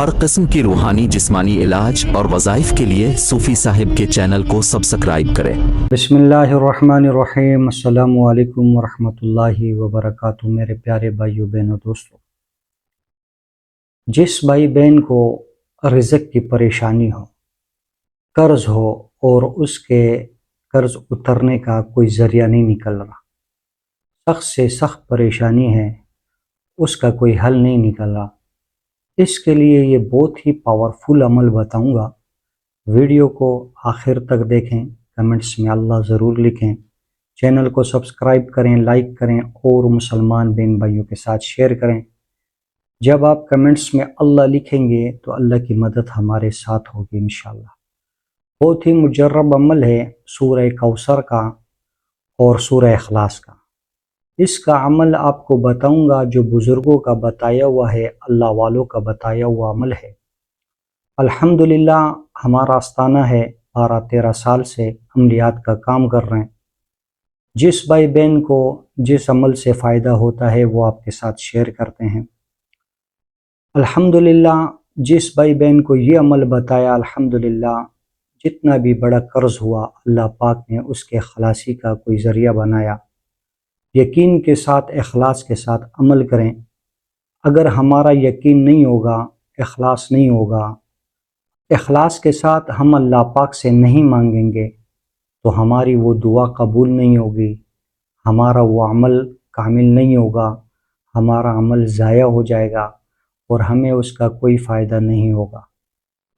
हर किस्म की रूहानी जिस्मानी इलाज और वज़ाइफ के लिए सूफ़ी साहिब के चैनल को सब्सक्राइब करें। बिस्मिल्लाहिर्रहमानिर्रहीम। अस्सलामु अलैकुम वरहमतुल्लाहि वबरकातुहू। मेरे प्यारे भाइयों बहनों दोस्तों, जिस भाई बहन को रिज़्क़ की परेशानी हो, कर्ज़ हो और उसके कर्ज़ उतरने का कोई ज़रिया नहीं निकल रहा, सख्त से सख्त परेशानी है, उसका कोई हल नहीं निकल रहा, इसके लिए ये बहुत ही पावरफुल अमल बताऊंगा। वीडियो को आखिर तक देखें, कमेंट्स में अल्लाह ज़रूर लिखें, चैनल को सब्सक्राइब करें, लाइक करें और मुसलमान बहन भाइयों के साथ शेयर करें। जब आप कमेंट्स में अल्लाह लिखेंगे तो अल्लाह की मदद हमारे साथ होगी इंशाअल्लाह। बहुत ही मुजर्रब अमल है सूरह कौसर का और सूरह इखलास का। इसका अमल आपको बताऊंगा जो बुज़ुर्गों का बताया हुआ है, अल्लाह वालों का बताया हुआ अमल है। अल्हम्दुलिल्लाह हमारा आस्ताना है, 12-13 साल से अमलियात का काम कर रहे हैं। जिस भाई बहन को जिस अमल से फ़ायदा होता है वो आपके साथ शेयर करते हैं। अल्हम्दुलिल्लाह जिस भाई बहन को ये अमल बताया, अल्हम्दुलिल्लाह जितना भी बड़ा कर्ज़ हुआ अल्लाह पाक ने उसके खलासी का कोई ज़रिया बनाया। यकीन के साथ, इखलास के साथ अमल करें। अगर हमारा यकीन नहीं होगा, इखलास नहीं होगा, इखलास के साथ हम अल्लाह पाक से नहीं मांगेंगे तो हमारी वो दुआ कबूल नहीं होगी, हमारा वो अमल कामिल नहीं होगा, हमारा अमल ज़ाया हो जाएगा और हमें उसका कोई फ़ायदा नहीं होगा।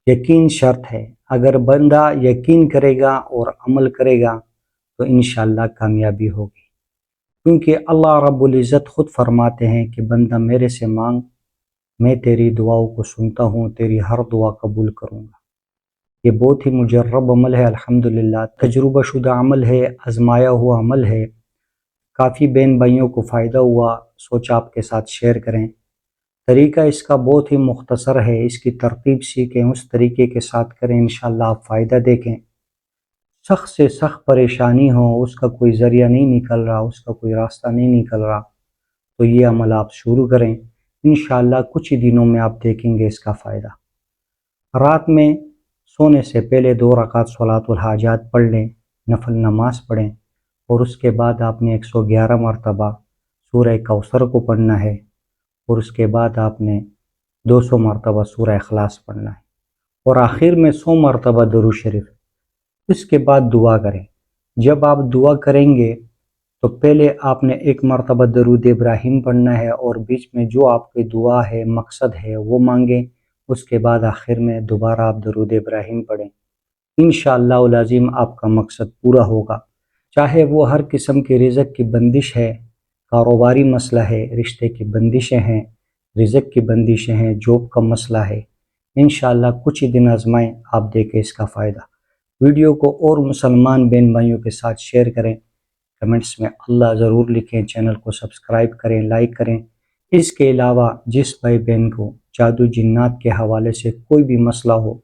यकीन शर्त है, अगर बंदा यकीन करेगा और अमल करेगा तो इंशाअल्लाह कामयाबी होगी। क्योंकि अल्लाह रब्बुल इज़्ज़त ख़ुद फरमाते हैं कि बंदा मेरे से मांग, मैं तेरी दुआओं को सुनता हूँ, तेरी हर दुआ कबूल करूँगा। ये बहुत ही मुजर्रब अमल है, अल्हम्दुलिल्लाह तजुर्बा शुदा अमल है, आजमाया हुआ अमल है। काफ़ी बहन भाइयों को फ़ायदा हुआ, सोचा आपके साथ शेयर करें। तरीका इसका बहुत ही मुख्तसर है, इसकी तरतीब सीखें, उस तरीके के साथ करें, इंशाअल्लाह आप फ़ायदा देखें। सख्त से सख्त परेशानी हो, उसका कोई ज़रिया नहीं निकल रहा, उसका कोई रास्ता नहीं निकल रहा, तो ये अमल आप शुरू करें। इंशाअल्लाह कुछ ही दिनों में आप देखेंगे इसका फ़ायदा। रात में सोने से पहले 2 रकात सलातुल हाजात पढ़ लें, नफल नमाज पढ़ें और उसके बाद आपने 111 मरतबा सूरह कौसर को पढ़ना है और उसके बाद आपने 200 मरतबा सूरह इखलास पढ़ना है और आखिर में 100 मरतबा दुरूद शरीफ। इसके बाद दुआ करें। जब आप दुआ करेंगे तो पहले आपने 1 मरतबा दरूद इब्राहिम पढ़ना है और बीच में जो आपकी दुआ है, मकसद है वो मांगें। उसके बाद आखिर में दोबारा आप दरूद इब्राहिम पढ़ें। इंशाअल्लाह लाज़िम आपका मकसद पूरा होगा। चाहे वो हर किस्म की रिज़्क़ की बंदिश है, कारोबारी मसला है, रिश्ते की बंदिशें हैं, रिज़्क़ की बंदिशें हैं, जॉब का मसला है, इंशाअल्लाह कुछ ही दिन आजमाएं, आप देखें इसका फ़ायदा। वीडियो को और मुसलमान बहन भाइयों के साथ शेयर करें, कमेंट्स में अल्लाह ज़रूर लिखें, चैनल को सब्सक्राइब करें, लाइक करें। इसके अलावा जिस भाई बहन को जादू जिन्नात के हवाले से कोई भी मसला हो,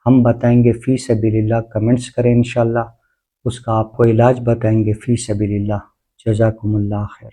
हम बताएंगे फ़ी सबीलिल्लाह, कमेंट्स करें, इंशाअल्लाह उसका आपको इलाज बताएंगे फ़ी सबीलिल्लाह। जज़ाकुमुल्लाह खैर।